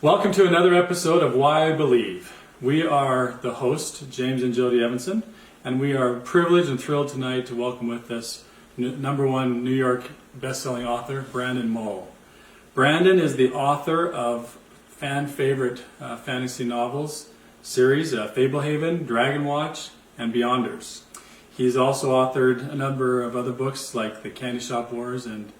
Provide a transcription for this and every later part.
Welcome to another episode of Why I Believe. We are the host, James and Jody Evanson, and we are privileged and thrilled tonight to welcome with us #1 New York best-selling author, Brandon Mull. Brandon is the author of fan-favorite fantasy novels series, Fablehaven, Dragon Watch, and Beyonders. He's also authored a number of other books like The Candy Shop Wars and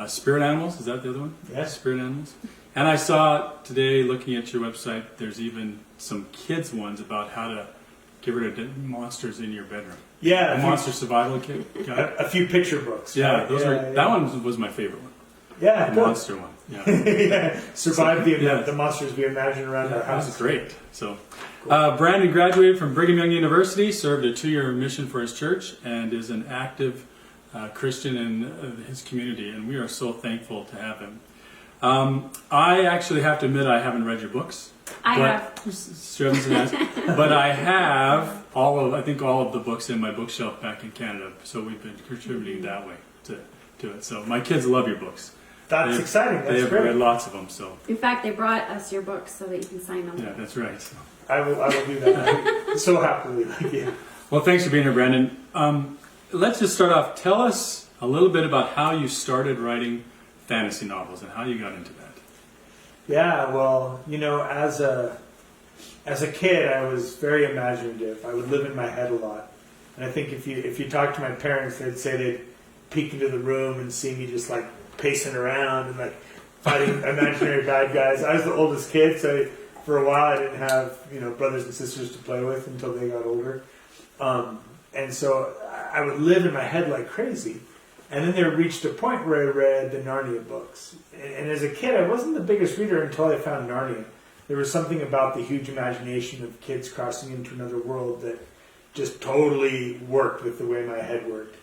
Spirit Animals. Is that the other one? Yes. Spirit Animals. And I saw today, looking at your website, there's even some kids' ones about how to get rid of monsters in your bedroom. Yeah. A monster survival kit. A few picture books. Yeah, right? those are. That one was my favorite one. Yeah, The good. monster one. Yeah. Yeah. Survive Yeah. the monsters we imagine around our That house. was great. So, Brandon graduated from Brigham Young University, served a 2-year mission for his church, and is an active Christian in his community. And we are so thankful to have him. I actually have to admit I haven't read your books. I have. But I have all of the books in my bookshelf back in Canada. So we've been contributing that way to it. So my kids love your books. That's exciting. That's They have great. read lots of them. So In fact, they brought us your books so that you can sign them. yeah, that's right. So. I will do that. So happily. Yeah. Well, thanks for being here, Brandon. Let's just start off. Tell us a little bit about how you started writing fantasy novels and how you got into that. Yeah, well, as a kid, I was very imaginative. I would live in my head a lot. And I think if you talk to my parents, they'd say they'd peek into the room and see me just like pacing around and like fighting imaginary bad guys. I was the oldest kid, so for a while I didn't have brothers and sisters to play with until they got older. And so I would live in my head like crazy. And then there reached a point where I read the Narnia books. And as a kid, I wasn't the biggest reader until I found Narnia. There was something about the huge imagination of kids crossing into another world that just totally worked with the way my head worked.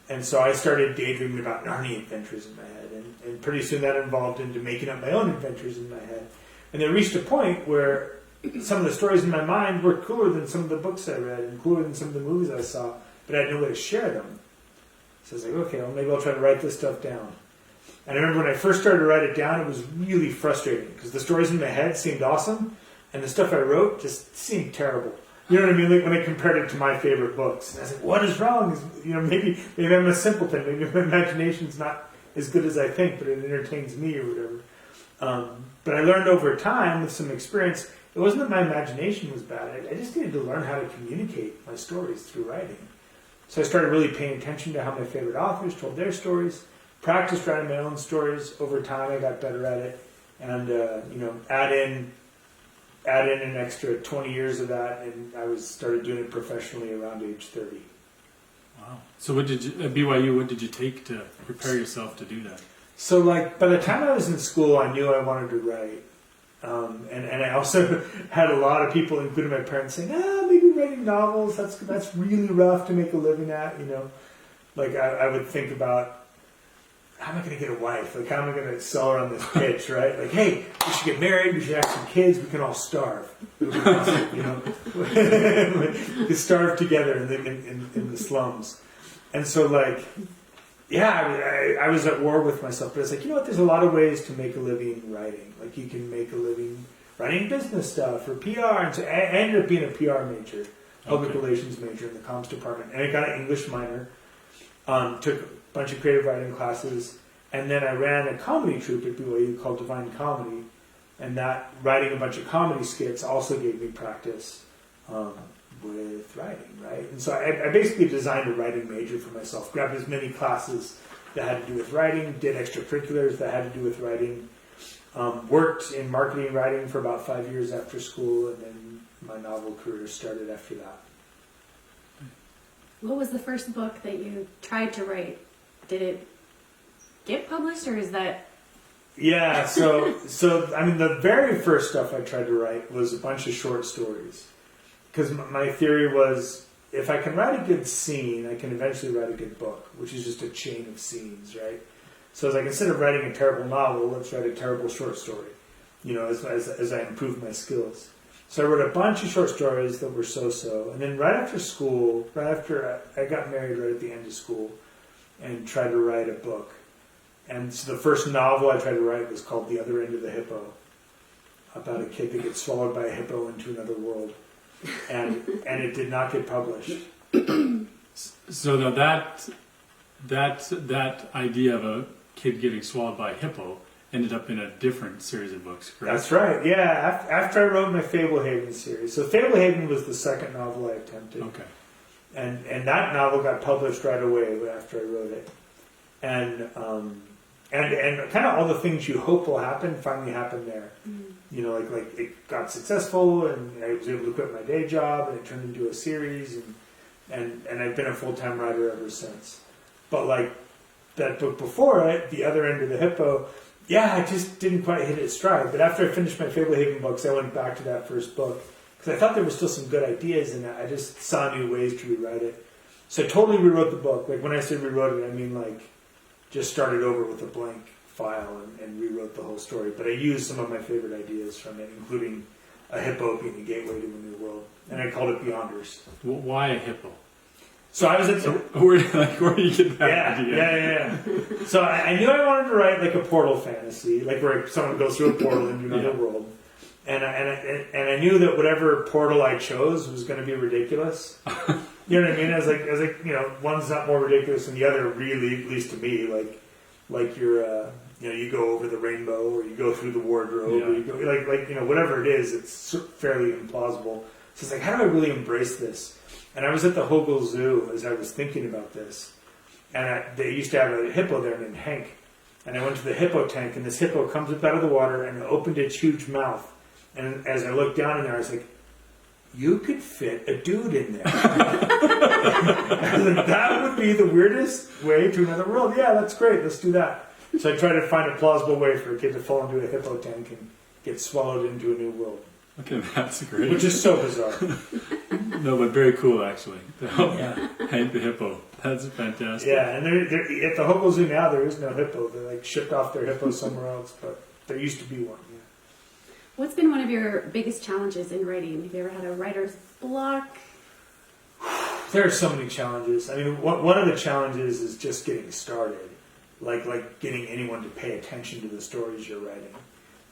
And so I started daydreaming about Narnia adventures in my head. And pretty soon that evolved into making up my own adventures in my head. And there reached a point where some of the stories in my mind were cooler than some of the books I read and cooler than some of the movies I saw, but I had no way to share them. So I was like, okay, well, maybe I'll try to write this stuff down. And I remember when I first started to write it down, it was really frustrating because the stories in my head seemed awesome, and the stuff I wrote just seemed terrible. You know what I mean? Like when I compared it to my favorite books. And I was like, what is wrong? Maybe I'm a simpleton. Maybe my imagination's not as good as I think, but it entertains me or whatever. But I learned over time with some experience, it wasn't that my imagination was bad. I just needed to learn how to communicate my stories through writing. So I started really paying attention to how my favorite authors told their stories, practiced writing my own stories. Over time, I got better at it, and add in an extra 20 years of that, and I started doing it professionally around age 30. Wow. So what did you, at BYU, what did you take to prepare yourself to do that? So by the time I was in school, I knew I wanted to write. And I also had a lot of people, including my parents, saying, maybe writing novels, that's really rough to make a living at, Like I would think about, how am I going to get a wife? Like how am I going to sell her on this pitch, right? Like, hey, we should get married, we should have some kids, we can all starve. It would be awesome, we could starve together in the slums. And so I was at war with myself, but I was like, there's a lot of ways to make a living writing. Like you can make a living writing business stuff or PR. And so I ended up being a PR major, public relations major in the comms department. And I got an English minor, took a bunch of creative writing classes, and then I ran a comedy troupe at BYU called Divine Comedy. And that writing a bunch of comedy skits also gave me practice with writing, right? And so I basically designed a writing major for myself, grabbed as many classes that had to do with writing, did extracurriculars that had to do with writing, worked in marketing writing for about 5 years after school, and then my novel career started after that. What was the first book that you tried to write? Did it get published, or is that... Yeah, so the very first stuff I tried to write was a bunch of short stories. Because my theory was, if I can write a good scene, I can eventually write a good book, which is just a chain of scenes, right? So I was like, instead of writing a terrible novel, let's write a terrible short story, as I improve my skills. So I wrote a bunch of short stories that were so-so. And then right after I got married right at the end of school and tried to write a book. And so the first novel I tried to write was called The Other End of the Hippo. about a kid that gets swallowed by a hippo into another world, and it did not get published. So now that idea of a kid getting swallowed by a hippo ended up in a different series of books, correct? That's right. Yeah, after I wrote my Fablehaven series. So Fablehaven was the second novel I attempted. Okay. And that novel got published right away after I wrote it. And kind of all the things you hope will happen finally happened there. You know, like it got successful, and I was able to quit my day job, and it turned into a series, and I've been a full-time writer ever since. But like that book before it, The Other End of the Hippo, yeah, I just didn't quite hit its stride. But after I finished my Fablehaven books, I went back to that first book because I thought there were still some good ideas in it. I just saw new ways to rewrite it. So I totally rewrote the book. Like when I say rewrote it, I mean like just started over with a blank file and rewrote the whole story. But I used some of my favorite ideas from it, including a hippo being the gateway to a new world. And I called it Beyonders. Why a hippo? So I was at So where do you get that idea? Yeah. So I knew I wanted to write like a portal fantasy, like where someone goes through a portal into another world. And I knew that whatever portal I chose was going to be ridiculous. You know what I mean? I was like, you know, one's not more ridiculous than the other, really, at least to me. Like you're, you know, you go over the rainbow, or you go through the wardrobe, or you go like you know, whatever it is, it's fairly implausible. So it's like, how do I really embrace this? And I was at the Hogel Zoo as I was thinking about this, and they used to have a hippo there named Hank. And I went to the hippo tank, and this hippo comes up out of the water and opened its huge mouth. And as I looked down in there, I was like, you could fit a dude in there. I was like, that would be the weirdest way to another world. Yeah, that's great. Let's do that. So I tried to find a plausible way for a kid to fall into a hippo tank and get swallowed into a new world. Okay, that's great. Which is so bizarre. No, but very cool, actually. Hank the hippo. That's fantastic. Yeah, and they're, at the Hogel Zoo now, there is no hippo. They like shipped off their hippo somewhere else, but there used to be one. Yeah. What's been one of your biggest challenges in writing? Have you ever had a writer's block? There are so many challenges. I mean, one of the challenges is just getting started, like getting anyone to pay attention to the stories you're writing,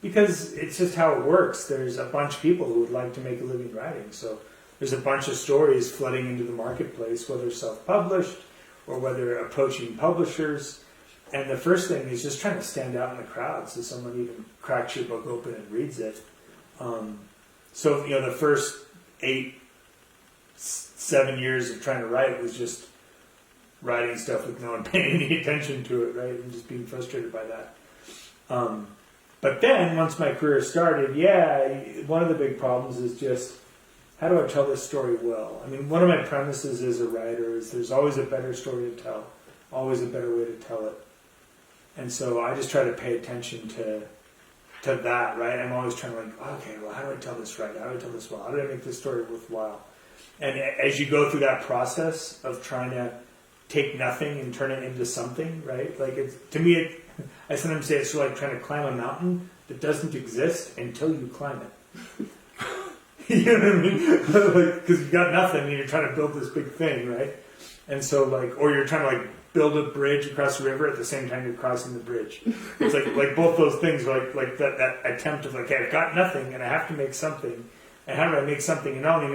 because it's just how it works. There's a bunch of people who would like to make a living writing, so there's a bunch of stories flooding into the marketplace, whether self-published or whether approaching publishers. And the first thing is just trying to stand out in the crowd so someone even cracks your book open and reads it. So, you know, the first 7 years of trying to write was just writing stuff with no one paying any attention to it, right? And just being frustrated by that. But then, once my career started, one of the big problems is just, how do I tell this story well? I mean, one of my premises as a writer is there's always a better story to tell, always a better way to tell it. And so I just try to pay attention to that, right? I'm always trying to okay, well, how do I tell this right? How do I tell this well? How do I make this story worthwhile? And as you go through that process of trying to take nothing and turn it into something, right? Like I sometimes say it's like trying to climb a mountain that doesn't exist until you climb it. You know what I mean? Because you've got nothing and you're trying to build this big thing, right? And so or you're trying to build a bridge across the river at the same time you're crossing the bridge. It's like both those things are like that attempt of hey, I've got nothing and I have to make something. And how do I make something? And not only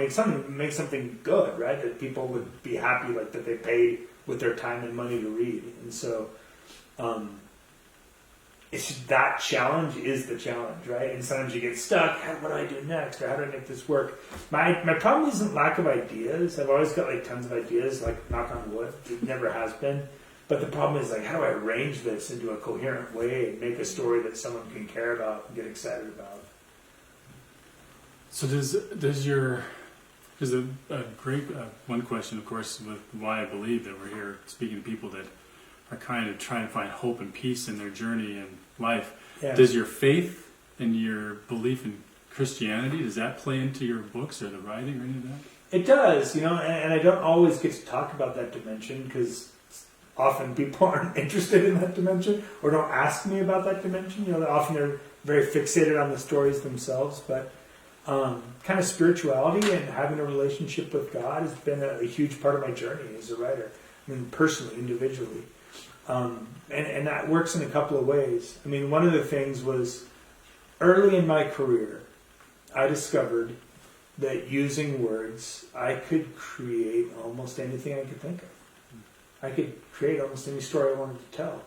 make something good, right? That people would be happy, that they paid with their time and money to read. And so, it's that challenge is the challenge, right? And sometimes you get stuck. What do I do next? Or how do I make this work? My problem isn't lack of ideas. I've always got tons of ideas. Knock on wood, it never has been. But the problem is how do I arrange this into a coherent way and make a story that someone can care about and get excited about? So there's a great one question, of course, with why I believe that we're here speaking to people that are kind of trying to find hope and peace in their journey in life. Yeah. Does your faith and your belief in Christianity, does that play into your books or the writing or any of that? It does, and I don't always get to talk about that dimension because often people aren't interested in that dimension or don't ask me about that dimension. Often they're very fixated on the stories themselves, but kind of spirituality and having a relationship with God has been a huge part of my journey as a writer. I mean, personally, individually. And that works in a couple of ways. I mean, one of the things was early in my career, I discovered that using words, I could create almost anything I could think of. I could create almost any story I wanted to tell.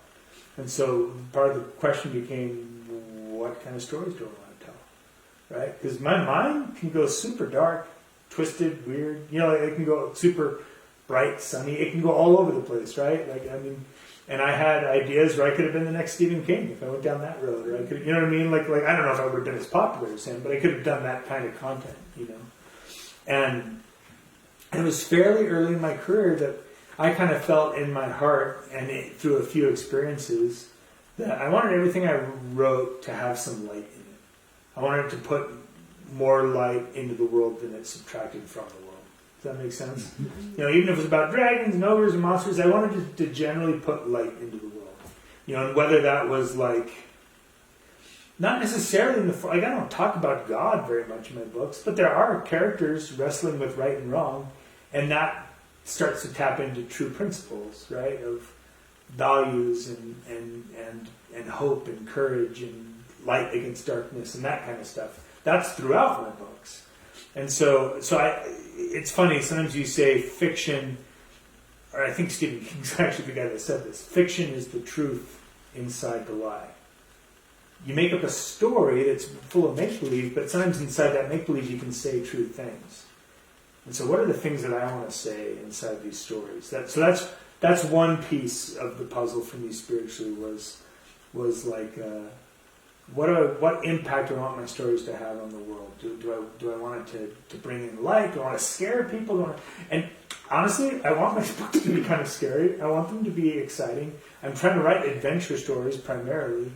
And so part of the question became, what kind of stories do I want to tell? Right? Because my mind can go super dark, twisted, weird. You know, it can go super bright, sunny. It can go all over the place, right? Like, I mean, and I had ideas where I could have been the next Stephen King if I went down that road. Or I could, you know what I mean? Like I don't know if I would have been as popular as him, but I could have done that kind of content, you know. And it was fairly early in my career that I kind of felt in my heart, and through a few experiences, that I wanted everything I wrote to have some light in it. I wanted to put more light into the world than it subtracted from the world. Does that make sense? You know, even if it was about dragons and ogres and monsters, I wanted to generally put light into the world. You know, and whether that was like, not necessarily in the, like I don't talk about God very much in my books, but there are characters wrestling with right and wrong, and that starts to tap into true principles, right, of values and hope and courage and light against darkness and that kind of stuff. That's throughout my books. And so it's funny, sometimes you say fiction, or I think Stephen King's actually the guy that said this, fiction is the truth inside the lie. You make up a story that's full of make-believe, but sometimes inside that make-believe you can say true things. And so what are the things that I want to say inside these stories? That's one piece of the puzzle for me spiritually was like, what impact do I want my stories to have on the world? Do I want it to bring in light? Do I want to scare people? And honestly, I want my books to be kind of scary. I want them to be exciting. I'm trying to write adventure stories primarily.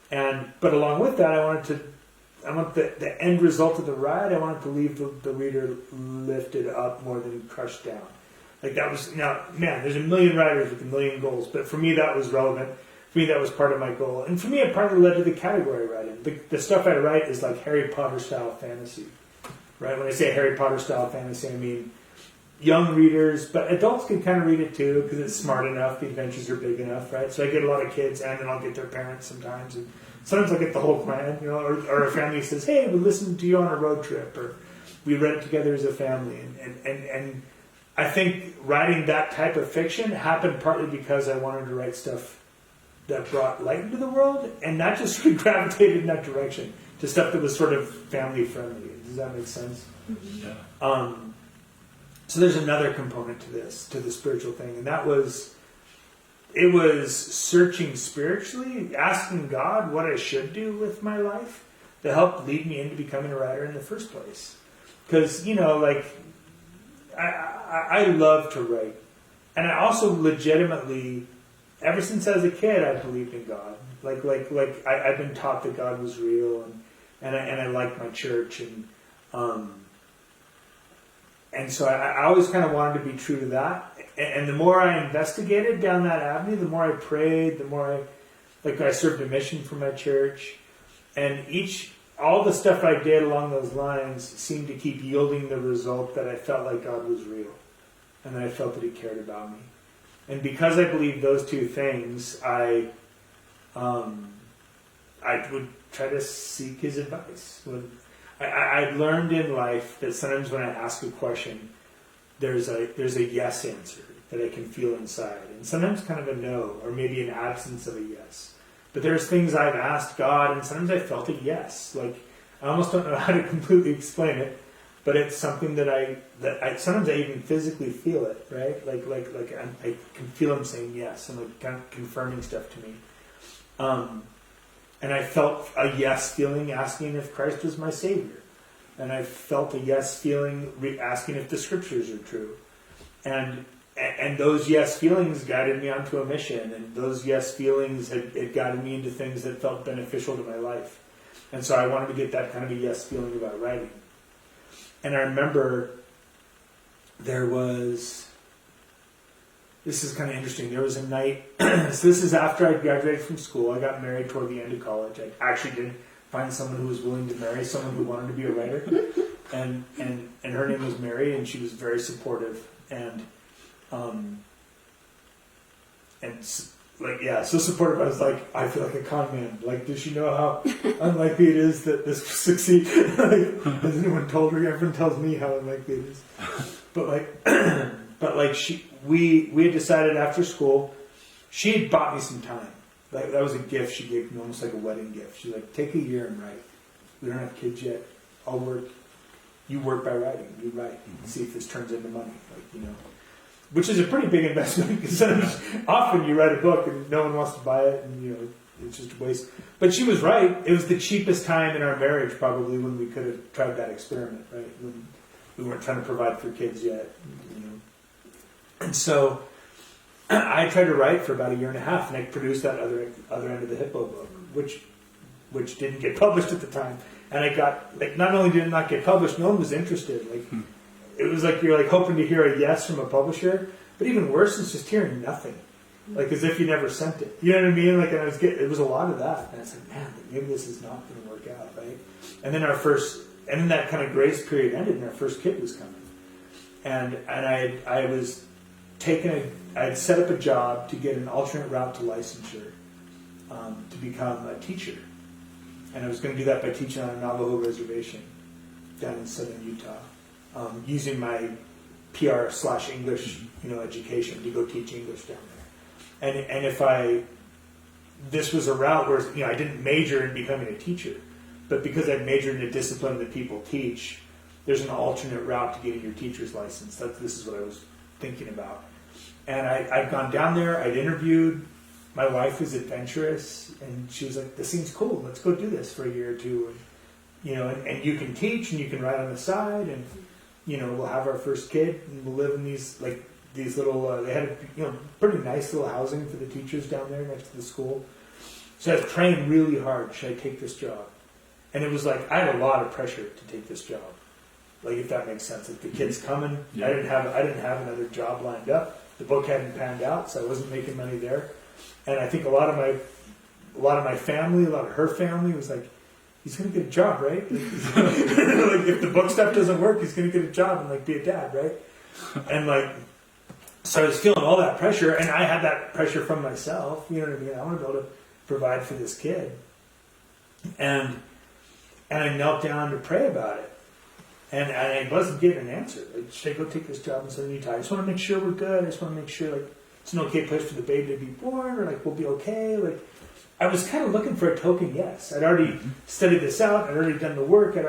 But along with that, I want the end result of the ride, I wanted to leave the reader lifted up more than crushed down. Like that was, now, man, there's a million writers with a million goals, but for me that was relevant. For me that was part of my goal. And for me it partly led to the category I write in. The stuff I write is like Harry Potter style fantasy. Right? When I say Harry Potter style fantasy, I mean young readers, but adults can kind of read it too because it's smart enough, the adventures are big enough, right? So I get a lot of kids, and then I'll get their parents sometimes, and sometimes I'll get the whole clan, you know, or a family says, hey, we listened to you on a road trip, or we read it together as a family. And I think writing that type of fiction happened partly because I wanted to write stuff that brought light into the world, and not just sort of gravitated in that direction, to stuff that was sort of family friendly. Does that make sense? Yeah. So there's another component to this, to the spiritual thing, and it was searching spiritually, asking God what I should do with my life that helped lead me into becoming a writer in the first place. Because, you know, like, I love to write. And I also legitimately, ever since I was a kid, I believed in God. Like I've been taught that God was real, and I liked my church, and so I always kind of wanted to be true to that. And the more I investigated down that avenue, the more I prayed, the more I served a mission for my church. And all the stuff I did along those lines seemed to keep yielding the result that I felt like God was real. And that I felt that He cared about me. And because I believed those two things, I would try to seek His advice. I learned in life that sometimes when I ask a question, there's a yes answer that I can feel inside, and sometimes kind of a no, or maybe an absence of a yes. But there's things I've asked God, and sometimes I felt a yes. Like, I almost don't know how to completely explain it, but it's something that I sometimes I even physically feel it, right? Like I can feel Him saying yes, and like kind of confirming stuff to me. And I felt a yes feeling asking if Christ was my Savior. And I felt a yes feeling asking if the Scriptures are true. And those yes feelings guided me onto a mission. And those yes feelings had guided me into things that felt beneficial to my life. And so I wanted to get that kind of a yes feeling about writing. And I remember this is kind of interesting. There was a night, so this is after I graduated from school. I got married toward the end of college. I actually did find someone who was willing to marry someone who wanted to be a writer. And her name was Mary, and she was very supportive. And so supportive. I was like, I feel like a con man. Like, does she know how unlikely it is that this will succeed? Like, has anyone told her? Everyone tells me how unlikely it is. But we had decided after school, she had bought me some time. Like, that was a gift she gave me, almost like a wedding gift. She's like, take a year and write. We don't have kids yet. I'll work. You work by writing. You write. See if this turns into money. Which is a pretty big investment because often you write a book and no one wants to buy it, and it's just a waste. But she was right. It was the cheapest time in our marriage, probably, when we could have tried that experiment, right? When we weren't trying to provide for kids yet, And so I tried to write for about a year and a half, and I produced that other end of the Hippo book, which didn't get published at the time. And I got, not only did it not get published, no one was interested. It was like you're hoping to hear a yes from a publisher, but even worse is just hearing nothing, as if you never sent it. You know what I mean? It was a lot of that, and it's like, man, maybe this is not going to work out, right? And then that kind of grace period ended, and our first kid was coming, and I had set up a job to get an alternate route to licensure, to become a teacher, and I was going to do that by teaching on a Navajo reservation down in southern Utah. Using my PR/English, education to go teach English down there, and this was a route where I didn't major in becoming a teacher, but because I majored in a discipline that people teach, there's an alternate route to getting your teacher's license. This is what I was thinking about, and I'd gone down there. I'd interviewed. My wife was adventurous, and she was like, "This seems cool. Let's go do this for a year or two, and you can teach and you can write on the side and." We'll have our first kid, and we'll live in these little. They had pretty nice little housing for the teachers down there next to the school. So I was praying really hard. Should I take this job? And it was I had a lot of pressure to take this job. If that makes sense. The kid's coming. Yeah. I didn't have another job lined up. The book hadn't panned out, so I wasn't making money there. And I think a lot of my family, a lot of her family was like, he's going to get a job, right? If the book stuff doesn't work, he's going to get a job and be a dad, right? And so I was feeling all that pressure, and I had that pressure from myself. You know what I mean? I want to be able to provide for this kid, and I knelt down to pray about it, and I wasn't getting an answer. Should I go take this job in Southern Utah? I just want to make sure we're good. I just want to make sure it's an okay place for the baby to be born, or we'll be okay. I was kind of looking for a token yes. I'd already studied this out. I'd already done the work. I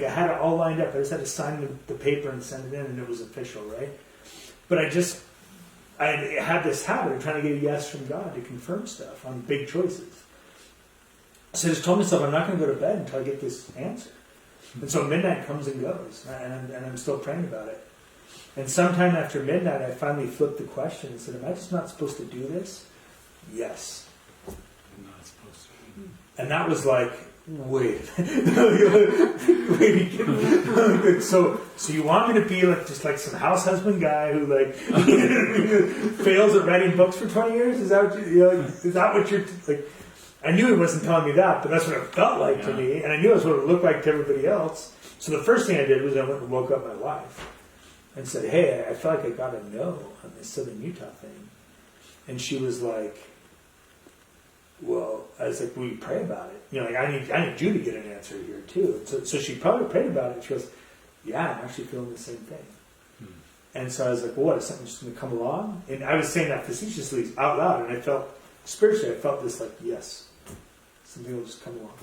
had it all lined up. I just had to sign the paper and send it in, and it was official, right? But I had this habit of trying to get a yes from God to confirm stuff on big choices. So I just told myself, I'm not going to go to bed until I get this answer. And so midnight comes and goes, and I'm still praying about it. And sometime after midnight, I finally flipped the question and said, am I just not supposed to do this? Yes. And that was wait, so you want me to be just some house husband guy who fails at writing books for 20 years? Is that what you're I knew he wasn't telling me that, but that's what it felt like to me, and I knew that's what it looked like to everybody else. So the first thing I did was I went and woke up my wife and said, hey, I feel like I got a no on this Southern Utah thing. And she was like, well, I was like, will you pray about it? I need you to get an answer here too. So she probably prayed about it. She goes, yeah, I'm actually feeling the same thing. And so I was like, well, what, is something just going to come along? And I was saying that facetiously out loud, and I felt, spiritually, I felt this yes, something will just come along.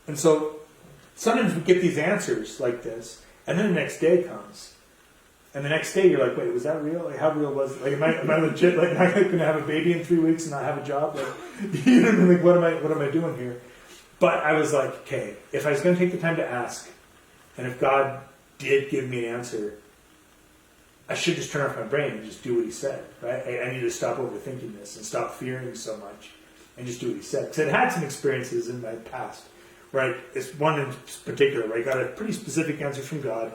And so sometimes we get these answers like this, and then the next day comes. And the next day you're like, wait, was that real? How real was it? Am I legit? Am I going to have a baby in 3 weeks and not have a job? You know what I mean? What am I doing here? But I was like, okay, if I was going to take the time to ask, and if God did give me an answer, I should just turn off my brain and just do what he said, right? I need to stop overthinking this and stop fearing so much and just do what he said. Because I'd had some experiences in my past where it's one in particular where I got a pretty specific answer from God.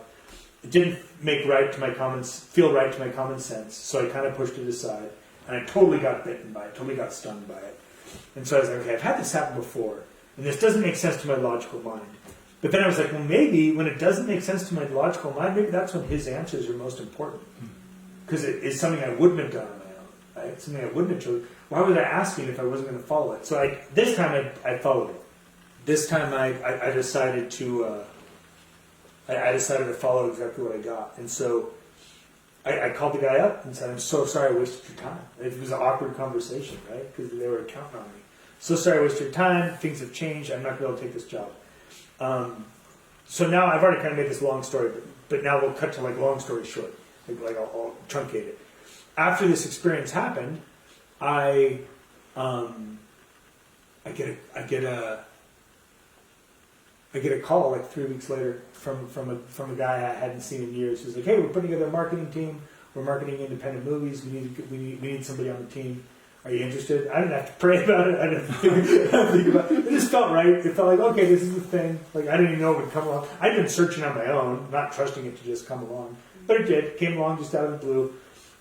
It didn't feel right to my common sense, so I kind of pushed it aside, and I totally got bitten by it, totally got stung by it. And so I was like, okay, I've had this happen before, and this doesn't make sense to my logical mind. But then I was like, well, maybe when it doesn't make sense to my logical mind, maybe that's when his answers are most important. Because it is something I wouldn't have done on my own. It's something I wouldn't have chosen. Why was I asking if I wasn't going to follow it? So this time I followed it. This time I decided to I decided to follow exactly what I got, and so I called the guy up and said, "I'm so sorry I wasted your time." It was an awkward conversation, right? Because they were counting on me. So sorry I wasted your time. Things have changed. I'm not going to be able to take this job. So now I've already kind of made this long story, but now we'll cut to like long story short. Like I'll truncate it. After this experience happened, I get a call like 3 weeks later from a guy I hadn't seen in years. He's like, "Hey, we're putting together a marketing team. We're marketing independent movies. We need somebody on the team. Are you interested?" I didn't have to pray about it. I didn't have to think about it. It just felt right. It felt like, okay, this is the thing. Like I didn't even know it would come along. I'd been searching on my own, not trusting it to just come along, but it did. It came along just out of the blue,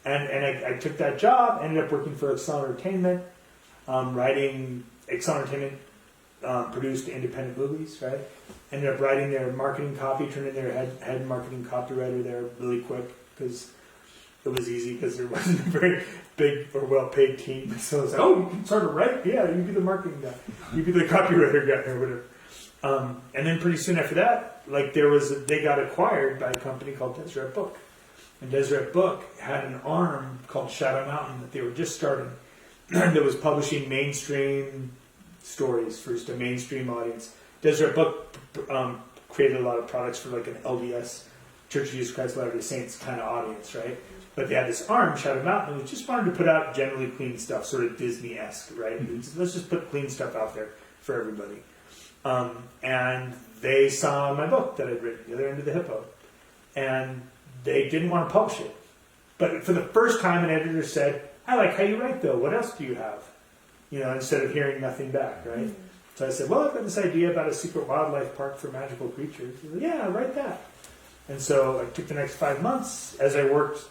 and I took that job. Ended up working for Accel Entertainment, writing Accel Entertainment. Produced independent movies, right? Ended up writing their marketing copy, turned in their head marketing copywriter there really quick because it was easy because there wasn't a very big or well-paid team. So I was like, "Oh, you can sort of write? Yeah, you be the marketing guy. You be the copywriter guy or whatever." And then pretty soon after that, like they got acquired by a company called Deseret Book. And Deseret Book had an arm called Shadow Mountain that they were just starting that was publishing mainstream stories for just a mainstream audience. Deseret Book created a lot of products for like an LDS, Church of Jesus Christ Latter-day Saints kind of audience, right? But they had this arm, Shadow Mountain, which just wanted to put out generally clean stuff, sort of Disney-esque, right? Let's just put clean stuff out there for everybody. And they saw my book that I'd written, The Other End of the Hippo, and they didn't want to publish it. But for the first time, an editor said, "I like how you write, though. What else do you have?" Instead of hearing nothing back, right? Mm-hmm. So I said, "Well, I've got this idea about a secret wildlife park for magical creatures." He said, "Yeah, write that." And so I took the next 5 months as I worked,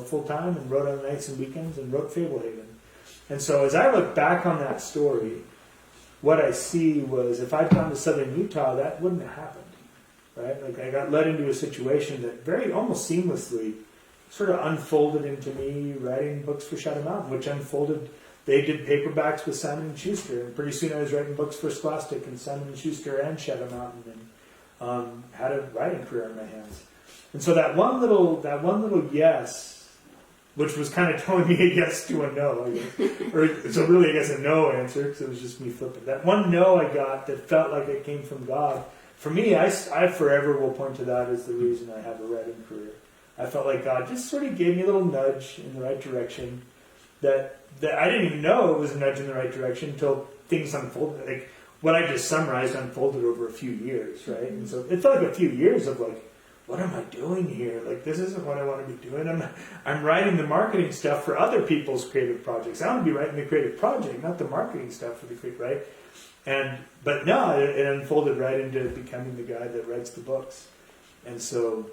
full time and wrote on nights and weekends and wrote Fablehaven. And so as I look back on that story, what I see was if I'd gone to southern Utah, that wouldn't have happened, right? Like I got led into a situation that very almost seamlessly sort of unfolded into me writing books for Shadow Mountain, which unfolded. They did paperbacks with Simon & Schuster, and pretty soon I was writing books for Scholastic and Simon & Schuster and Shadow Mountain, and had a writing career on my hands. And so that one little yes, which was kind of telling me a yes to a no, I guess. Or so really I guess a no answer, because it was just me flipping. That one no I got that felt like it came from God, for me, I forever will point to that as the reason I have a writing career. I felt like God just sort of gave me a little nudge in the right direction that I didn't even know it was a nudge in the right direction until things unfolded. Like what I just summarized unfolded over a few years, right? And so it felt like a few years of like, what am I doing here? Like this isn't what I want to be doing. I'm writing the marketing stuff for other people's creative projects. I want to be writing the creative project, not the marketing stuff for the creative, right? But no, it unfolded right into becoming the guy that writes the books. And so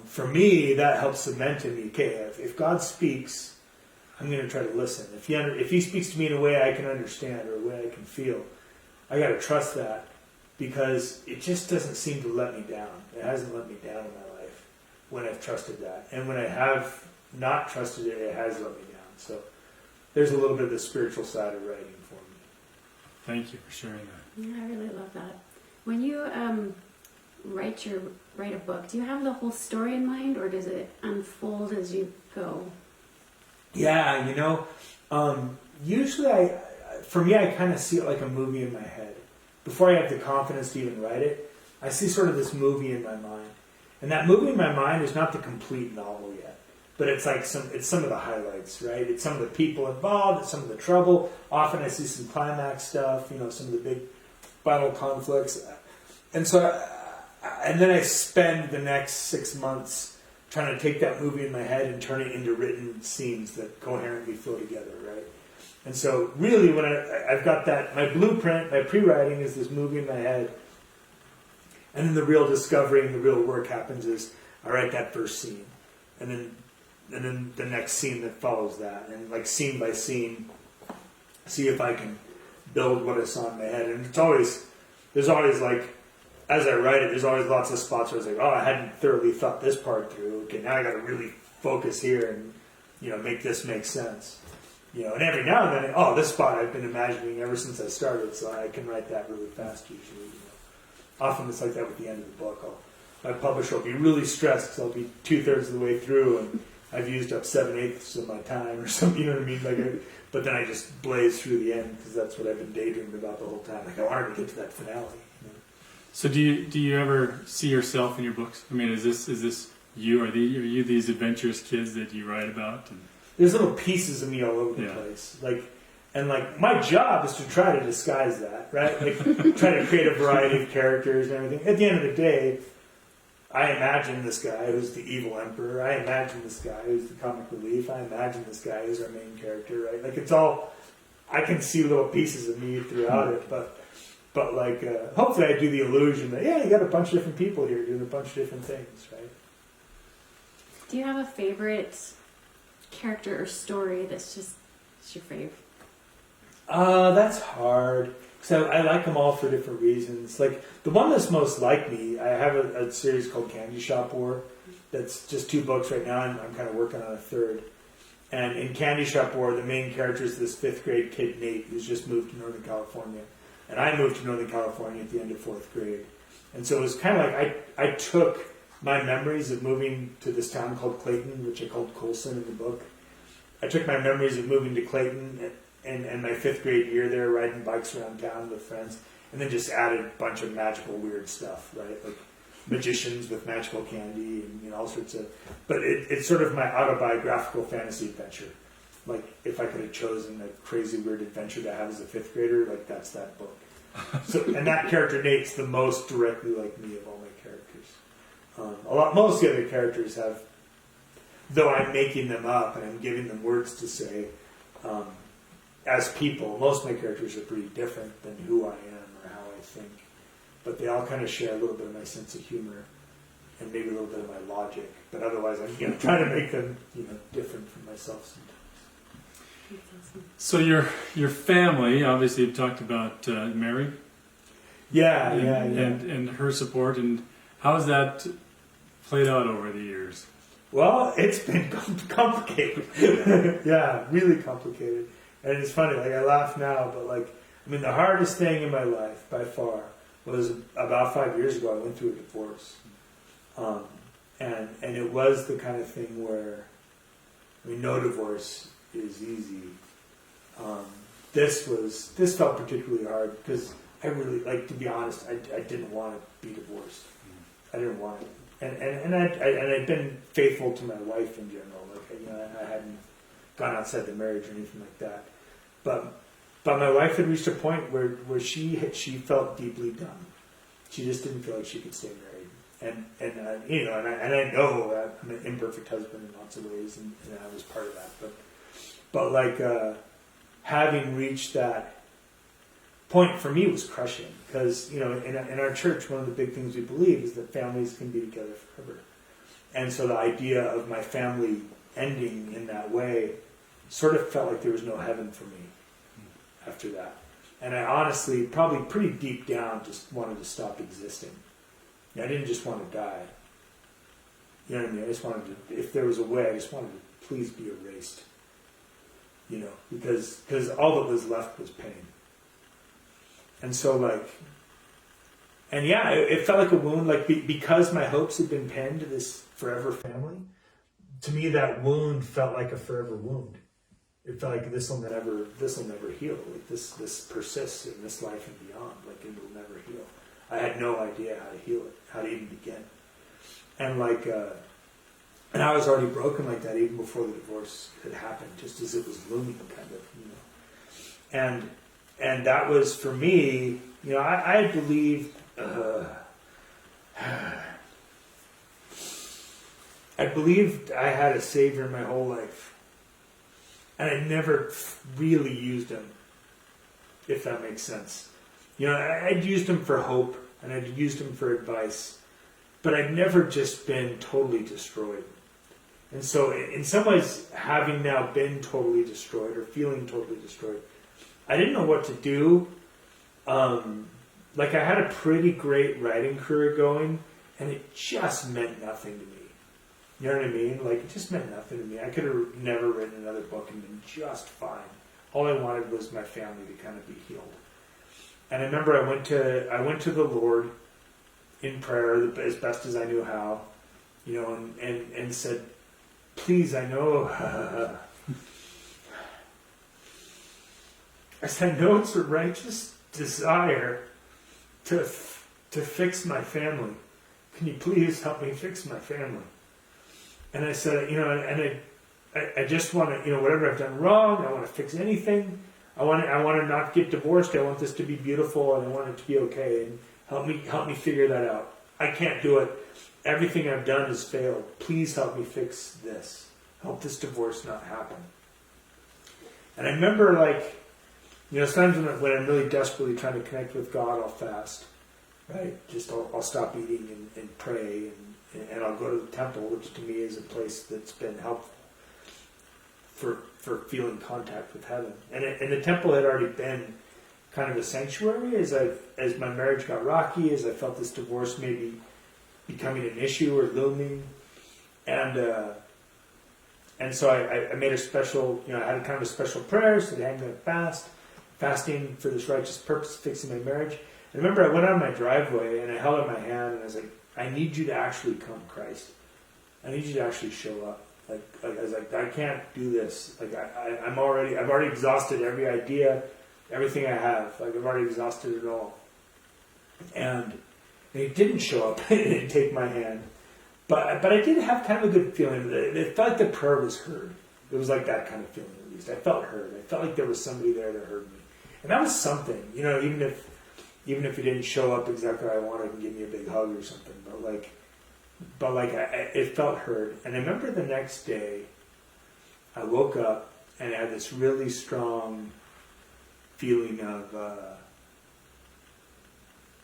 for me, that helps cement in me, okay, if God speaks, I'm going to try to listen. If he speaks to me in a way I can understand or a way I can feel, I got to trust that because it just doesn't seem to let me down. It hasn't let me down in my life when I've trusted that. And when I have not trusted it, it has let me down. So there's a little bit of the spiritual side of writing for me. Thank you for sharing that. Yeah, I really love that. When you write a book, do you have the whole story in mind, or does it unfold as you go? Yeah, usually for me, I kind of see it like a movie in my head. Before I have the confidence to even write it, I see sort of this movie in my mind. And that movie in my mind is not the complete novel yet, but it's like some of the highlights, right? It's some of the people involved, it's some of the trouble. Often I see some climax stuff, some of the big final conflicts. And so, and then I spend the next 6 months trying to take that movie in my head and turn it into written scenes that coherently flow together, right? And so really when I've got that, my blueprint, my pre-writing is this movie in my head, and then the real discovery and the real work happens is I write that first scene, and then the next scene that follows that, and like scene by scene, see if I can build what I saw in my head. And there's always like, as I write it, there's always lots of spots where I was like, oh, I hadn't thoroughly thought this part through. Okay, now I got to really focus here. And make this make sense. And every now and then, oh, this spot I've been imagining ever since I started, so I can write that really fast usually. Often it's like that with the end of the book. My publisher will be really stressed because I'll be 2/3 of the way through and I've used up 7/8 of my time or something, you know what I mean? But then I just blaze through the end because that's what I've been daydreaming about the whole time. Like I wanted to get to that finale. So do you ever see yourself in your books? I mean, is this you? Are you these adventurous kids that you write about? There's little pieces of me all over the place. And my job is to try to disguise that, right? Try to create a variety of characters and everything. At the end of the day, I imagine this guy who's the evil emperor. I imagine this guy who's the comic relief. I imagine this guy who's our main character, right? It's all, I can see little pieces of me throughout it, but hopefully I do the illusion that, you got a bunch of different people here doing a bunch of different things, right? Do you have a favorite character or story that's your fave? That's hard. So I like them all for different reasons. The one that's most like me, I have a series called Candy Shop War. That's just 2 books right now, and I'm kind of working on a 3rd. And in Candy Shop War, the main character is this 5th grade kid, Nate, who's just moved to Northern California. And I moved to Northern California at the end of 4th grade. And so it was kind of like I took my memories of moving to this town called Clayton, which I called Colson in the book. I took my memories of moving to Clayton and my 5th grade year there, riding bikes around town with friends, and then just added a bunch of magical, weird stuff, right? Like magicians with magical candy and all sorts of... But it's sort of my autobiographical fantasy adventure. If I could have chosen a crazy, weird adventure to have as a 5th grader, that's that book. And that character, Nate's the most directly like me of all my characters. Most of the other characters have, though I'm making them up and I'm giving them words to say, as people, most of my characters are pretty different than who I am or how I think. But they all kind of share a little bit of my sense of humor and maybe a little bit of my logic. But otherwise, I'm trying to make them different from myself sometimes. So your family, obviously, you've talked about Mary. Yeah. And her support, and how has that played out over the years? Well, it's been complicated. Yeah, really complicated. And it's funny, I laugh now, but the hardest thing in my life by far was about 5 years ago. I went through a divorce. And it was the kind of thing where, no divorce is easy. This felt particularly hard because I really, to be honest, I didn't want to be divorced. I didn't want it. And I'd been faithful to my wife in general. I hadn't gone outside the marriage or anything like that. But my wife had reached a point where she felt deeply done. She just didn't feel like she could stay married. And I know that I'm an imperfect husband in lots of ways, and I was part of that. But having reached that point for me was crushing because in our church, one of the big things we believe is that families can be together forever. And so the idea of my family ending in that way sort of felt like there was no heaven for me after that. And I honestly, probably pretty deep down, just wanted to stop existing. I didn't just want to die. You know what I mean? I just wanted to, if there was a way, I just wanted to please be erased. Because all that was left was pain. And so it felt like a wound, because my hopes had been pinned to this forever family, to me that wound felt like a forever wound. It felt like this will never heal. This persists in this life and beyond. It will never heal. I had no idea how to heal it, how to even begin. And and I was already broken like that even before the divorce had happened, just as it was looming, kind of, And that was for me. I believed. I believed I had a savior my whole life. And I never really used him, if that makes sense. I'd used him for hope, and I'd used him for advice, but I'd never just been totally destroyed. And so, in some ways, having now been totally destroyed, or feeling totally destroyed, I didn't know what to do. I had a pretty great writing career going, and it just meant nothing to me. You know what I mean? Like, it just meant nothing to me. I could have never written another book and been just fine. All I wanted was my family to kind of be healed. And I remember I went to the Lord in prayer as best as I knew how, you know, and said, please, I know, I said, I know it's a righteous desire to fix my family. Can you please help me fix my family? And I said, you know, and I just want to, you know, whatever I've done wrong, I want to fix anything. I want to not get divorced. I want this to be beautiful, and I want it to be okay. And help me figure that out. I can't do it. Everything I've done has failed. Please help me fix this. Help this divorce not happen. And I remember, like, you know, sometimes when I'm really desperately trying to connect with God, I'll fast, right? Just I'll stop eating and pray, and I'll go to the temple, which to me is a place that's been helpful for feeling contact with heaven. And the temple had already been kind of a sanctuary as my marriage got rocky, as I felt this divorce maybe becoming an issue or looming, and so I made a special, you know, I had kind of a special prayer, so I'm going to fasting for this righteous purpose, fixing my marriage. And I remember I went out my driveway and I held out my hand and I was like, I need you to actually come, Christ. I need you to actually show up. Like I was like, I can't do this. Like I've already exhausted every idea, everything I have. Like I've already exhausted it all. And he didn't show up. He didn't take my hand. But I did have kind of a good feeling. It felt like the prayer was heard. It was like that kind of feeling, at least. I felt heard. I felt like there was somebody there that heard me. And that was something, you know, even if he didn't show up exactly how I wanted and give me a big hug or something. But it felt heard. And I remember the next day, I woke up and I had this really strong feeling of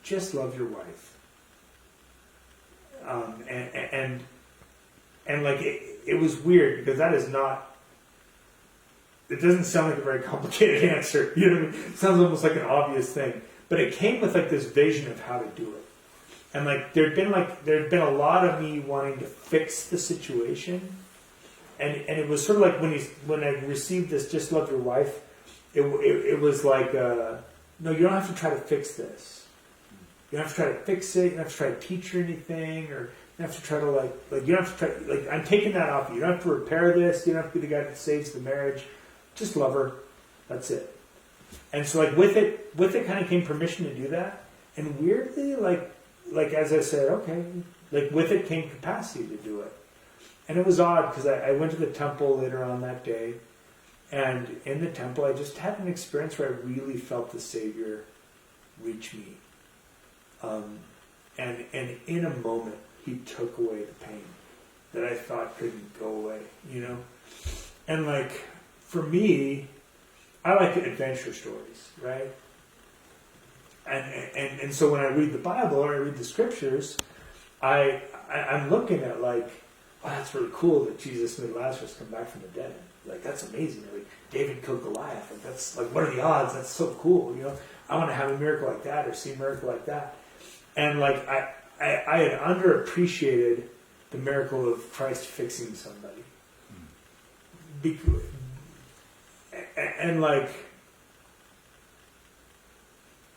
just love your wife. And like it was weird because that is not. It doesn't sound like a very complicated answer. You know what I mean? It sounds almost like an obvious thing, but it came with like this vision of how to do it. And like there'd been a lot of me wanting to fix the situation, and it was sort of like when I received this, just love your wife. It was like no, you don't have to try to fix this. You don't have to try to fix it. You don't have to try to teach her anything, or you don't have to try to like you don't have to try. Like I'm taking that off you. You don't have to repair this. You don't have to be the guy that saves the marriage. Just love her. That's it. And so like with it kind of came permission to do that. And weirdly, like as I said, okay, like with it came capacity to do it. And it was odd because I went to the temple later on that day, and in the temple I just had an experience where I really felt the Savior reach me. And in a moment he took away the pain that I thought couldn't go away, you know? And like for me, I like adventure stories, right? And so when I read the Bible or I read the scriptures, I'm looking at like, oh, that's really cool that Jesus made Lazarus come back from the dead. Like that's amazing. Like David killed Goliath. Like that's like, what are the odds? That's so cool. You know, I want to have a miracle like that or see a miracle like that. And like I had underappreciated the miracle of Christ fixing somebody. And like,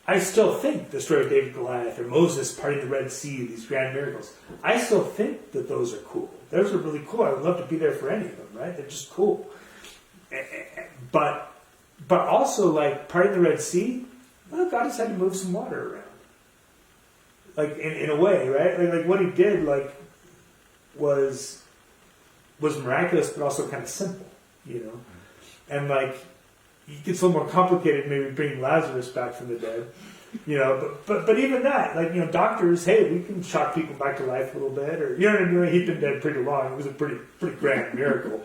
I still think the story of David Goliath or Moses parting the Red Sea, these grand miracles, I still think that those are cool. Those are really cool. I would love to be there for any of them, right? They're just cool. But also, like, parting the Red Sea, well, God just had to move some water around. Like, in a way, right? Like what he did, like, was miraculous, but also kind of simple, you know? And like, it gets a little more complicated, maybe bringing Lazarus back from the dead, you know. But even that, like, you know, doctors, hey, we can shock people back to life a little bit, or you know what I mean. He'd been dead pretty long. It was a pretty grand miracle.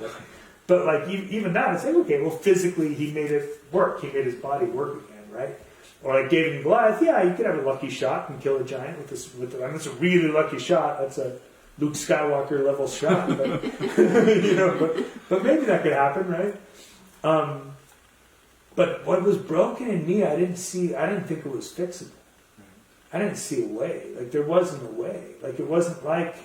But like even that, it's like, okay, well, physically he made it work. He made his body work again, right? Or like David and Goliath, yeah, you could have a lucky shot and kill a giant with this. I mean, that's a really lucky shot. That's a Luke Skywalker level shot, but you know. But maybe that could happen, right? But what was broken in me, I didn't think it was fixable. I didn't see a way. Like there wasn't a way. Like it wasn't like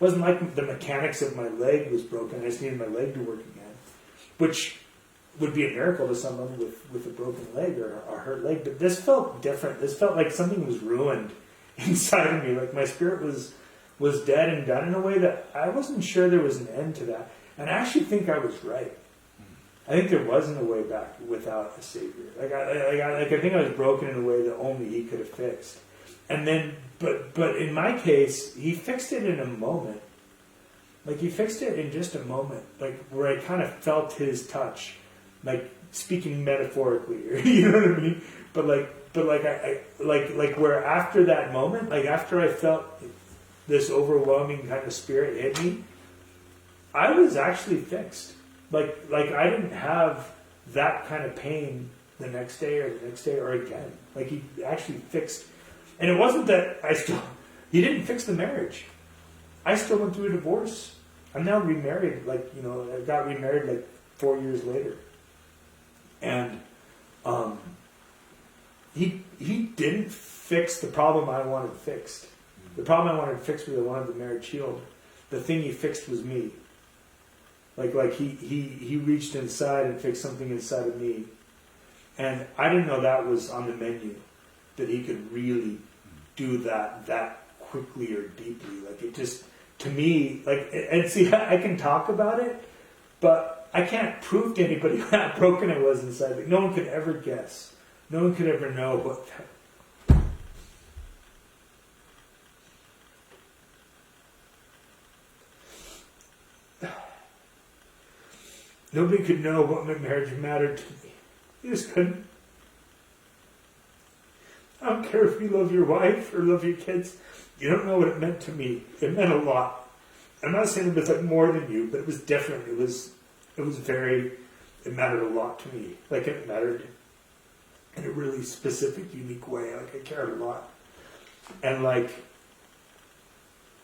wasn't like the mechanics of my leg was broken. I just needed my leg to work again, which would be a miracle to someone with a broken leg or a hurt leg. But this felt different. This felt like something was ruined inside of me. Like my spirit was dead and done in a way that I wasn't sure there was an end to that. And I actually think I was right. I think there wasn't a way back without a Savior. I think I was broken in a way that only He could have fixed. And then, but in my case, He fixed it in a moment. Like He fixed it in just a moment, like where I kind of felt His touch, like speaking metaphorically, you know what I mean? But I where after that moment, like after I felt this overwhelming kind of spirit hit me, I was actually fixed. Like I didn't have that kind of pain the next day or again. Like He actually fixed, and it wasn't that He didn't fix the marriage. I still went through a divorce. I'm now remarried. I got remarried like 4 years later, and he didn't fix the problem I wanted fixed. The problem I wanted fixed was I wanted the marriage healed. The thing He fixed was me. Like he reached inside and fixed something inside of me. And I didn't know that was on the menu, that He could really do that quickly or deeply. Like it just, to me, and see, I can talk about it, but I can't prove to anybody how broken I was inside. Like no one could ever guess. No one could ever know what that. Nobody could know what my marriage mattered to me. You just couldn't. I don't care if you love your wife or love your kids. You don't know what it meant to me. It meant a lot. I'm not saying it was like more than you, but it was different. It mattered a lot to me. Like it mattered in a really specific, unique way. Like I cared a lot. And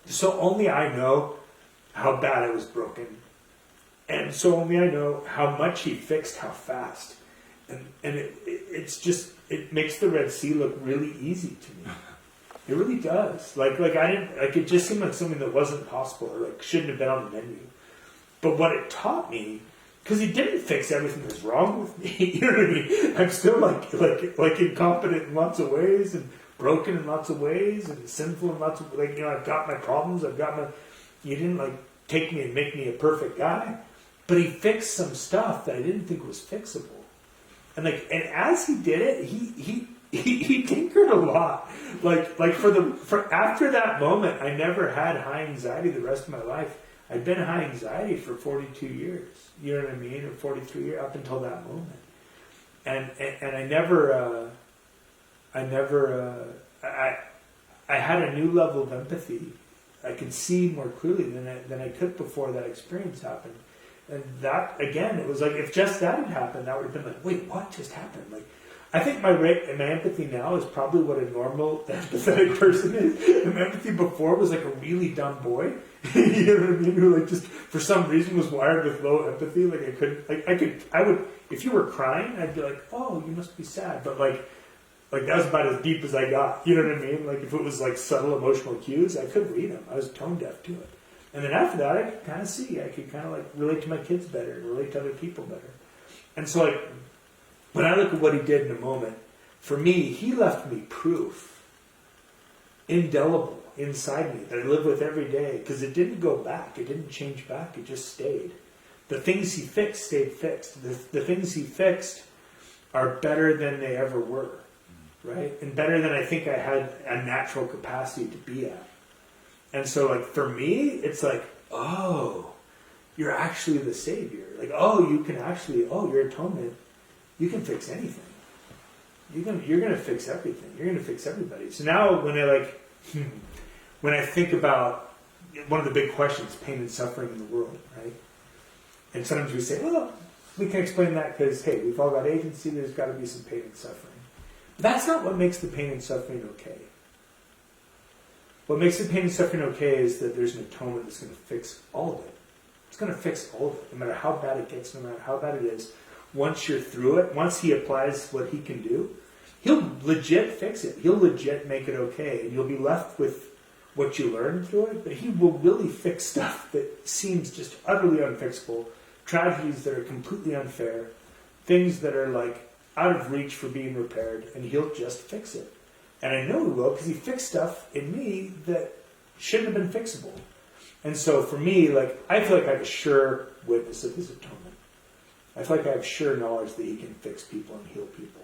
so only I know how bad I was broken. And so only I know how much He fixed, how fast. And it makes the Red Sea look really easy to me. It really does. It just seemed like something that wasn't possible or shouldn't have been on the menu. But what it taught me, because He didn't fix everything that's wrong with me. You know what I mean? I'm still like incompetent in lots of ways and broken in lots of ways and sinful in lots of I've got my problems. You didn't take me and make me a perfect guy. But He fixed some stuff that I didn't think was fixable. And as He did it, he tinkered a lot. For after that moment, I never had high anxiety the rest of my life. I'd been high anxiety for 42 years. You know what I mean? Or 43 years up until that moment. And I had a new level of empathy. I could see more clearly than I could before that experience happened. And that, again, it was like, if just that had happened, that would have been like, wait, what just happened? I think my empathy now is probably what a normal empathetic person is. And my empathy before was like a really dumb boy. You know what I mean? Who just, for some reason, was wired with low empathy. I would, if you were crying, I'd be like, oh, you must be sad. But that was about as deep as I got. You know what I mean? If it was subtle emotional cues, I could read them. I was tone deaf to it. And then after that, I could kind of see. I could kind of relate to my kids better, relate to other people better. And so when I look at what He did in a moment, for me, He left me proof, indelible, inside me, that I live with every day. Because it didn't go back. It didn't change back. It just stayed. The things He fixed stayed fixed. The things He fixed are better than they ever were. Right? And better than I think I had a natural capacity to be at. And so, for me, it's oh, you're actually the Savior. You can actually, your atonement, you can fix anything. You're going to fix everything. You're going to fix everybody. So now when I think about one of the big questions, pain and suffering in the world, right? And sometimes we say, well, we can explain that because, hey, we've all got agency, there's got to be some pain and suffering. But that's not what makes the pain and suffering okay. What makes the pain and suffering okay is that there's an atonement that's going to fix all of it. It's going to fix all of it, no matter how bad it gets, no matter how bad it is. Once you're through it, once He applies what He can do, He'll legit fix it. He'll legit make it okay. And you'll be left with what you learn through it, but he will really fix stuff that seems just utterly unfixable, tragedies that are completely unfair, things that are like out of reach for being repaired, and he'll just fix it. And I know he will because he fixed stuff in me that shouldn't have been fixable. And so for me, like, I feel like I have a sure witness of his atonement. I feel like I have sure knowledge that he can fix people and heal people.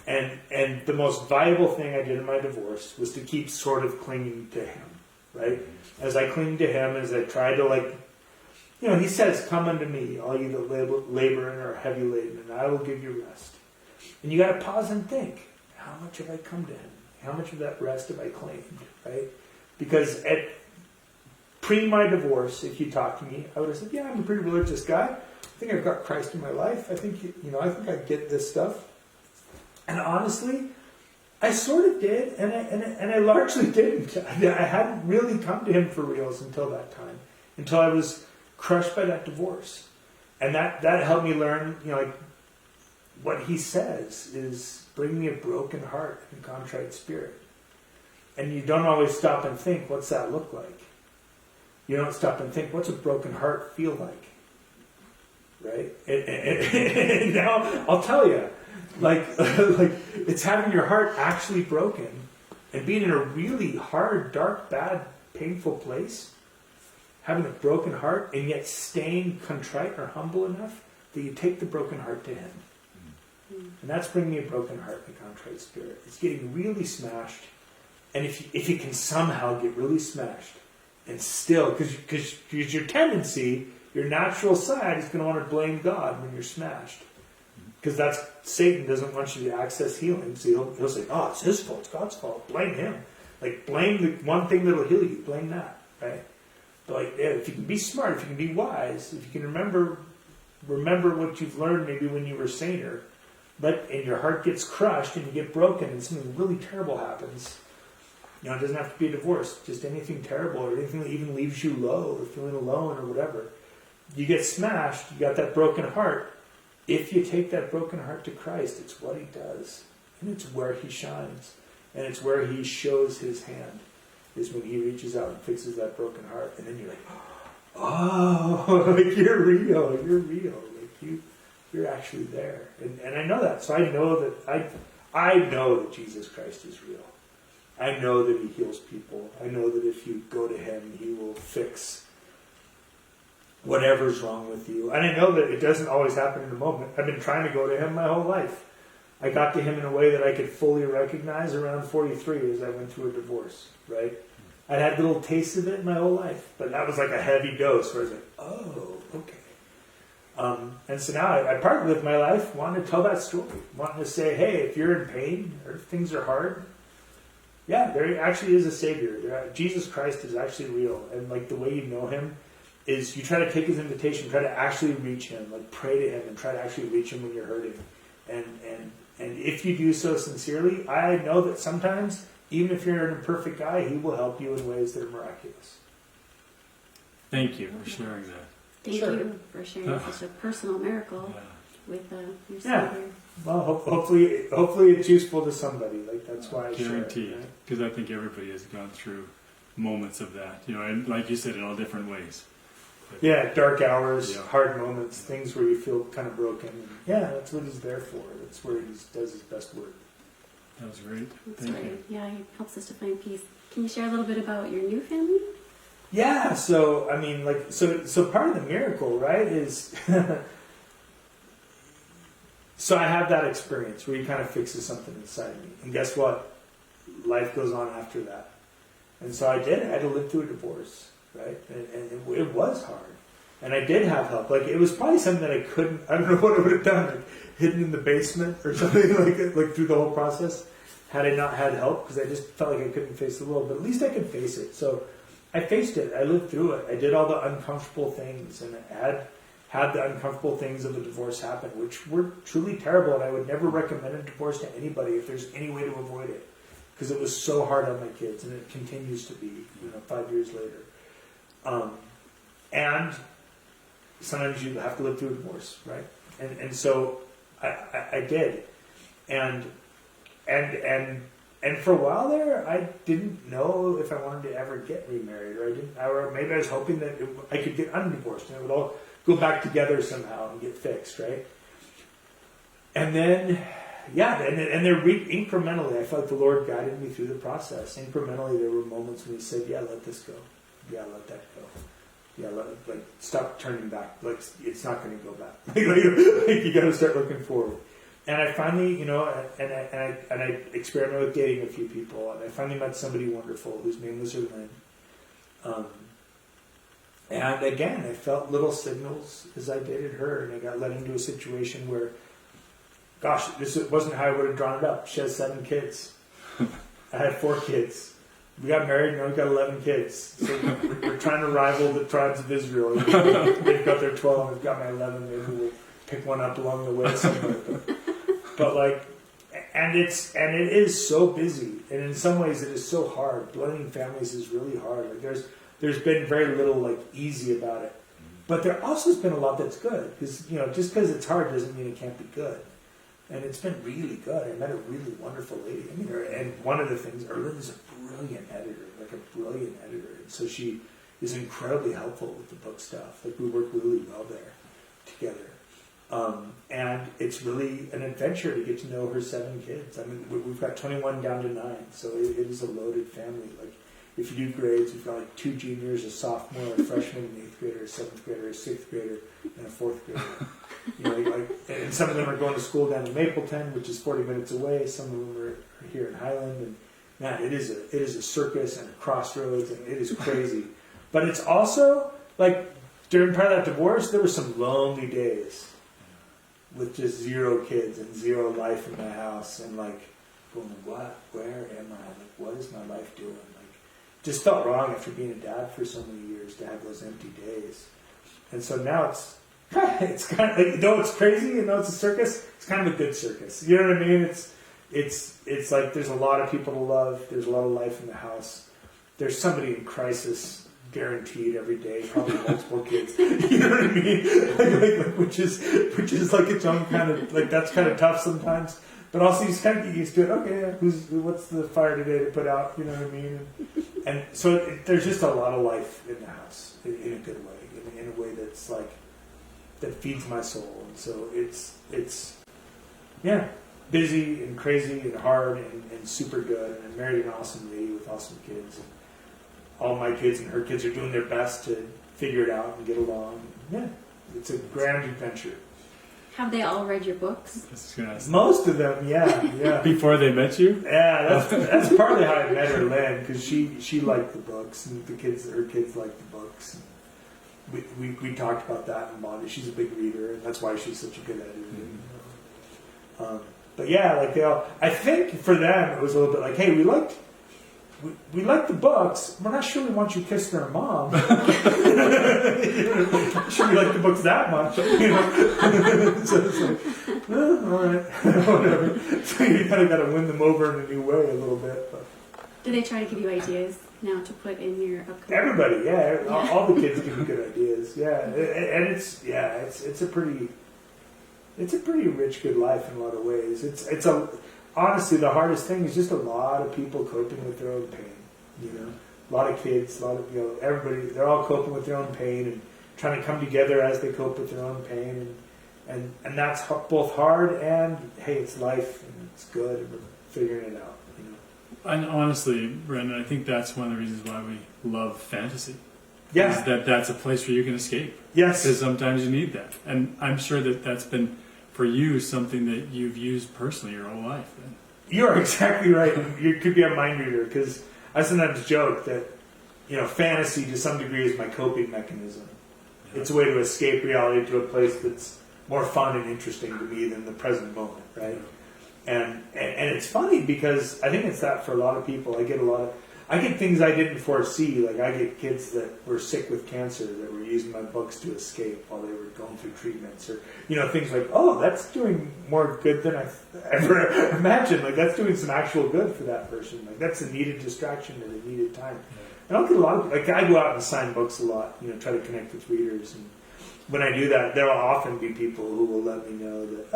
And the most valuable thing I did in my divorce was to keep sort of clinging to him, right? As I cling to him, as I try to, like, you know, he says, come unto me, all you that labor and are heavy laden, and I will give you rest. And you got to pause and think, how much have I come to him? How much of that rest have I claimed, right? Because at pre my divorce, if you talked to me, I would have said, yeah, I'm a pretty religious guy. I think I've got Christ in my life. I think, I think I get this stuff. And honestly, I sort of did, and I largely didn't. I hadn't really come to him for reals until that time, until I was crushed by that divorce. And that helped me learn, like, what he says is, bring me a broken heart and contrite spirit. And you don't always stop and think, what's that look like? You don't stop and think, what's a broken heart feel like? Right? And now, I'll tell you, like it's having your heart actually broken and being in a really hard, dark, bad, painful place, having a broken heart, and yet staying contrite or humble enough that you take the broken heart to him. And that's bringing me a broken heart and a contrite spirit. It's getting really smashed. And if you can somehow get really smashed and still, because your tendency, your natural side is going to want to blame God when you're smashed. Because that's, Satan doesn't want you to access healing. So he'll say, oh, it's his fault, it's God's fault. Blame him. Like, blame the one thing that'll heal you. Blame that, right? But like, yeah, if you can be smart, if you can be wise, if you can remember what you've learned maybe when you were saner, and your heart gets crushed and you get broken and something really terrible happens. It doesn't have to be a divorce. Just anything terrible or anything that even leaves you low or feeling alone or whatever. You get smashed, you got that broken heart. If you take that broken heart to Christ, it's what he does. And it's where he shines. And it's where he shows his hand. Is when he reaches out and fixes that broken heart. And then you're like, oh, like, you're real. Like, you're actually there. And I know that. So I know that Jesus Christ is real. I know that he heals people. I know that if you go to him, he will fix whatever's wrong with you. And I know that it doesn't always happen in a moment. I've been trying to go to him my whole life. I got to him in a way that I could fully recognize around 43 as I went through a divorce, right? I'd had little tastes of it my whole life, but that was like a heavy dose where I was like, oh, okay. And so now I partnered with my life, wanting to tell that story, wanting to say, hey, if you're in pain or if things are hard, yeah, there actually is a Savior. Jesus Christ is actually real. And like the way you know him is you try to take his invitation, try to actually reach him, like pray to him and try to actually reach him when you're hurting. And if you do so sincerely, I know that sometimes, even if you're an imperfect guy, he will help you in ways that are miraculous. Thank you for sharing that. Thank you for sharing such a personal miracle with your Savior. Well, hopefully it's useful to somebody. Like, that's why I guarantee share it. Because I think everybody has gone through moments of that. And like you said, in all different ways. But, dark hours, hard moments, things where you feel kind of broken. And that's what he's there for. That's where he does his best work. That was great. That's Thank you. Yeah, he helps us to find peace. Can you share a little bit about your new family? Yeah, so I mean, like, so part of the miracle, right, is so I have that experience where he kind of fixes something inside me, and guess what? Life goes on after that, and so I had to live through a divorce, right, and it was hard, and I did have help. Like, it was probably something that I don't know what I would have done, like hidden in the basement or something like through the whole process, had I not had help, because I just felt like I couldn't face the world, but at least I could face it. So I faced it. I lived through it. I did all the uncomfortable things, and I had the uncomfortable things of a divorce happen, which were truly terrible, and I would never recommend a divorce to anybody if there's any way to avoid it, because it was so hard on my kids, and it continues to be, 5 years later. And sometimes you have to live through a divorce, right? And so I did, and and for a while there, I didn't know if I wanted to ever get remarried, or maybe I was hoping that I could get undivorced and it would all go back together somehow and get fixed, right? And then, incrementally, I felt like the Lord guided me through the process. Incrementally, there were moments when He said, "Yeah, let this go. Yeah, let that go. Yeah, stop turning back. Like, it's not going to go back. You got to start looking forward." And I finally, and I experimented with dating a few people, and I finally met somebody wonderful whose name was Lynn. And again, I felt little signals as I dated her, and I got led into a situation where, gosh, this wasn't how I would have drawn it up. She has 7 kids. I had 4 kids. We got married, and we got 11 kids. So we're trying to rival the tribes of Israel. They've got their 12, I've got my 11. Maybe we'll pick one up along the way somewhere. But and it is so busy, and in some ways it is so hard. Blending families is really hard. Like there's been very little easy about it, but there also has been a lot that's good. Because just because it's hard doesn't mean it can't be good. And it's been really good. I met a really wonderful lady. And one of the things, Erlyn is a brilliant editor, and so she is incredibly helpful with the book stuff. We work really well there together. And it's really an adventure to get to know her 7 kids. We've got 21 down to 9, so it is a loaded family. If you do grades, we've got 2 juniors, a sophomore, a freshman, an 8th grader, a 7th grader, a 6th grader, and a 4th grader. And some of them are going to school down in Mapleton, which is 40 minutes away. Some of them are here in Highland, and man, it is a circus and a crossroads, and it is crazy. But it's also during part of that divorce, there were some lonely days with just 0 kids and 0 life in my house, and going, where am I? What is my life doing? Just felt wrong after being a dad for so many years to have those empty days. And so now it's kind of though it's crazy and though it's a circus, it's kind of a good circus. You know what I mean? It's like there's a lot of people to love. There's a lot of life in the house. There's somebody in crisis guaranteed every day, probably multiple kids. You know what I mean? Which is its own kind of that's kind of tough sometimes. But also you just kind of get used to it. Okay, what's the fire today to put out? You know what I mean? And so there's just a lot of life in the house in a good way, in a way that's that feeds my soul. And so it's busy and crazy and hard and super good. And I married an awesome lady with awesome kids. And all my kids and her kids are doing their best to figure it out and get along. Yeah, it's a grand adventure. Have they all read your books? Most of them, yeah. Before they met you? Yeah, that's partly how I met her, Lynn, because she liked the books, and her kids liked the books. We talked about that and bonded. She's a big reader, and that's why she's such a good editor. Mm-hmm. But yeah, they all. I think for them it was a little bit hey, we like the books. We're not sure we want you kissing our mom. Not sure we like the books that much. So it's all right, whatever. So you kind of got to win them over in a new way a little bit. But. Do they try to give you ideas now to put in your upcoming? Everybody, yeah. All the kids give me good ideas. Yeah, and it's a pretty rich, good life in a lot of ways. Honestly, the hardest thing is just a lot of people coping with their own pain. A lot of kids, a lot of everybody. They're all coping with their own pain and trying to come together as they cope with their own pain, and that's both hard and hey, it's life and it's good and we're figuring it out. And honestly, Brandon, I think that's one of the reasons why we love fantasy. Yeah, is that's a place where you can escape. Yes, because sometimes you need that, and I'm sure that's been. For you, something that you've used personally your whole life. Then. You're exactly right. You could be a mind reader because I sometimes joke that fantasy to some degree is my coping mechanism. Yeah. It's a way to escape reality to a place that's more fun and interesting to me than the present moment, right? Yeah. And it's funny because I think it's that for a lot of people. I get things I didn't foresee. I get kids that were sick with cancer that were using my books to escape while they were going through treatments, or things that's doing more good than I ever imagined. That's doing some actual good for that person. That's a needed distraction at a needed time. And I'll get a lot of I go out and sign books a lot. Try to connect with readers, and when I do that, there will often be people who will let me know that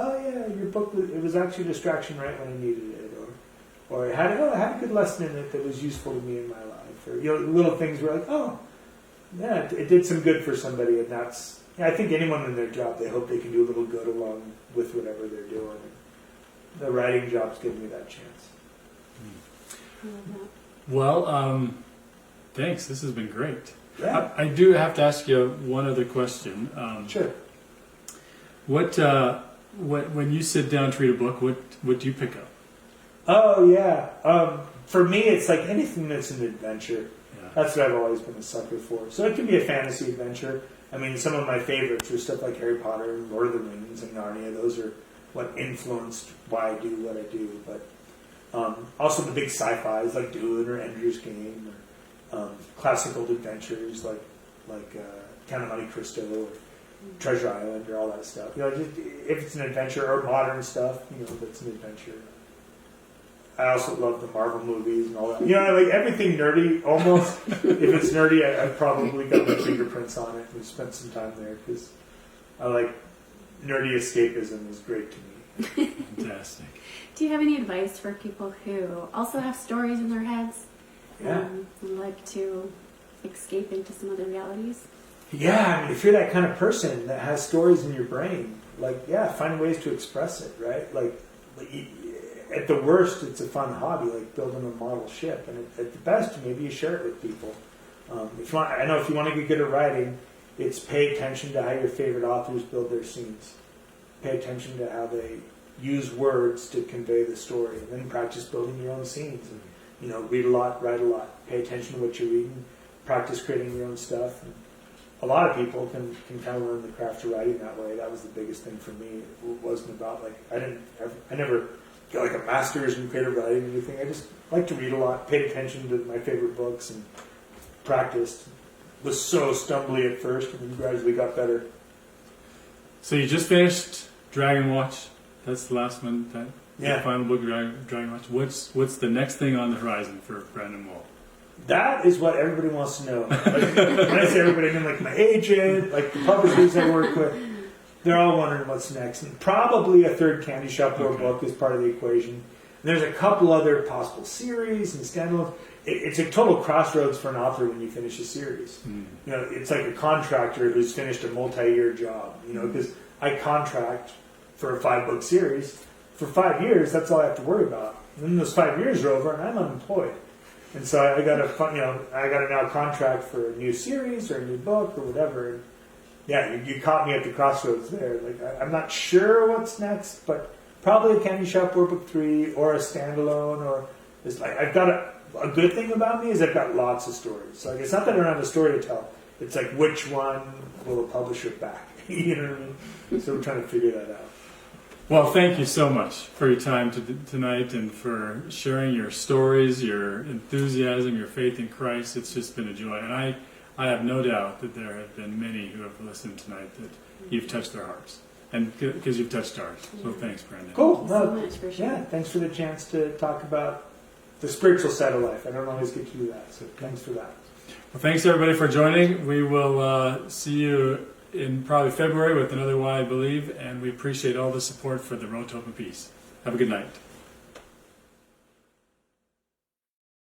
your book it was actually a distraction right when I needed it, or I had a good lesson in it that was useful to me in my life, or little things where like, oh, yeah, it did some good for somebody, and that's I think anyone in their job, they hope they can do a little good along with whatever they're doing. And the writing job's given me that chance. I love that. Well, thanks. This has been great. Yeah, I do have to ask you one other question. sure. When you sit down to read a book, what do you pick up? Oh yeah. For me, it's like anything that's an adventure. Yeah. That's what I've always been a sucker for. So it can be a fantasy adventure. I mean, some of my favorites are stuff like Harry Potter and Lord of the Rings and Narnia. Those are what influenced why I do what I do. But also the big sci-fis like Dune or Ender's Game, or classical adventures like Count of Monte Cristo or Treasure Island or all that stuff. Just, if it's an adventure, or modern stuff, that's an adventure. I also love the Marvel movies and all that. Like everything nerdy, almost. If it's nerdy, I've probably got my fingerprints on it and spent some time there because I like nerdy escapism is great to me. Fantastic. Do you have any advice for people who also have stories in their heads Yeah. and like to escape into some other realities? Yeah, I mean, if you're that kind of person that has stories in your brain, find ways to express it, right? At the worst, it's a fun hobby, like building a model ship, and at the best, maybe you share it with people. If you want to get good at writing, it's pay attention to how your favorite authors build their scenes. Pay attention to how they use words to convey the story, and then practice building your own scenes. And read a lot, write a lot. Pay attention to what you're reading. Practice creating your own stuff. And a lot of people can kind of learn the craft of writing that way. That was the biggest thing for me. It wasn't about I never got like a master's in creative writing or anything. I just like to read a lot, paid attention to my favorite books, and practiced. Was so stumbly at first, and then gradually got better. So you just finished Dragon Watch. That's the last one. Yeah. The final book, Dragon Watch. What's the next thing on the horizon for Brandon Mull? That is what everybody wants to know. When I say everybody, I mean like my agent, like the publishers I work with. They're all wondering what's next. And probably a third Candy Shop War book is part of the equation. And there's a couple other possible series and standalones. It's a total crossroads for an author when you finish a series. It's like a contractor who's finished a multi-year job. Because I contract for a 5-book series for 5 years. That's all I have to worry about. And then those 5 years are over, and I'm unemployed. And so I got to now contract for a new series or a new book or whatever. And yeah, you caught me at the crossroads there. I'm not sure what's next, but probably a Candy Shop War Book 3 or a standalone. Or I've got a good thing about me is I've got lots of stories. So it's not that I don't have a story to tell. It's like which one will the publisher back? You know what I mean? So we're trying to figure that out. Well, thank you so much for your time tonight and for sharing your stories, your enthusiasm, your faith in Christ. It's just been a joy. And I have no doubt that there have been many who have listened tonight that you've touched their hearts. And because you've touched ours. So thanks, Brandon. Cool. Thank you so much for sharing. Yeah, thanks for the chance to talk about the spiritual side of life. I don't always get to do that, so thanks for that. Well, thanks everybody for joining. We will see you in probably February with another Why I Believe, and we appreciate all the support for the Road to Open Peace. Have a good night.